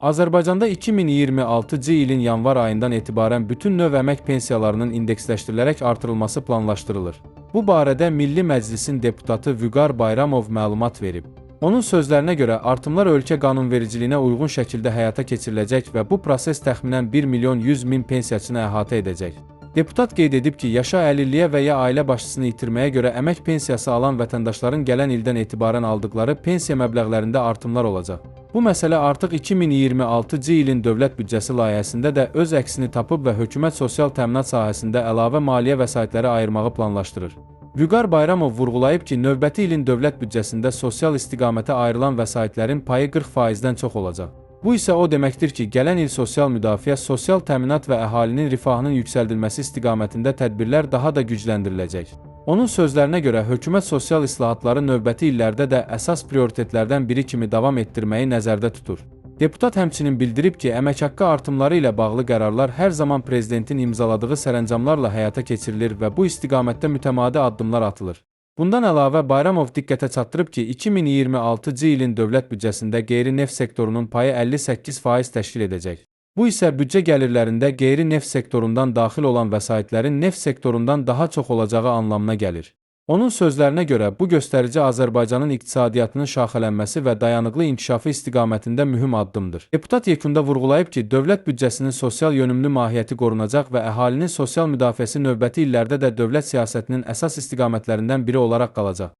Azərbaycanda 2026-cı ilin yanvar ayından etibarən bütün növ əmək pensiyalarının indeksləşdirilərək artırılması planlaşdırılır. Bu barədə Milli Məclisin deputatı Vüqar Bayramov məlumat verib. Onun sözlərinə görə artımlar ölkə qanunvericiliyinə uyğun şəkildə həyata keçiriləcək və bu proses təxminən 1 milyon 100 min pensiyaçını əhatə edəcək. Deputat qeyd edib ki, yaşa əlilliyə və ya ailə başçısını itirməyə görə əmək pensiyası alan vətəndaşların gələn ildən etibarən aldıqları pensiya məbləğlərində artımlar olacaq. Bu məsələ artıq 2026-cı ilin dövlət büdcəsi layihəsində də öz əksini tapıb və hökumət sosial təminat sahəsində əlavə maliyyə vəsaitləri ayırmağı planlaşdırır. Vüqar Bayramov vurğulayıb ki, növbəti ilin dövlət büdcəsində sosial istiqamətə ayrılan vəsaitlərin payı 40%-dən çox olacaq. Bu isə o deməkdir ki, gələn il sosial müdafiə, sosial təminat və əhalinin rifahının yüksəldilməsi istiqamətində tədbirlər daha da gücləndiriləcək. Onun sözlərinə görə, hökumət sosial islahatları növbəti illərdə də əsas prioritetlərdən biri kimi davam etdirməyi nəzərdə tutur. Deputat həmçinin bildirib ki, əmək haqqı artımları ilə bağlı qərarlar hər zaman prezidentin imzaladığı sərəncamlarla həyata keçirilir və bu istiqamətdə mütəmadi addımlar atılır. Bundan əlavə Bayramov diqqətə çatdırıb ki, 2026-cı ilin dövlət büdcəsində qeyri-neft sektorunun payı 58% təşkil edəcək. Bu isə büdcə gəlirlərində qeyri-neft sektorundan daxil olan vəsaitlərin neft sektorundan daha çox olacağı anlamına gəlir. Onun sözlərinə görə bu göstərici Azərbaycanın iqtisadiyyatının şaxələnməsi və dayanıqlı inkişafı istiqamətində mühüm addımdır. Deputat yekunda vurğulayıb ki, dövlət büdcəsinin sosial yönümlü mahiyyəti qorunacaq və əhalinin sosial müdafiəsi növbəti illərdə də dövlət siyasətinin əsas istiqamətlərindən biri olaraq qalacaq.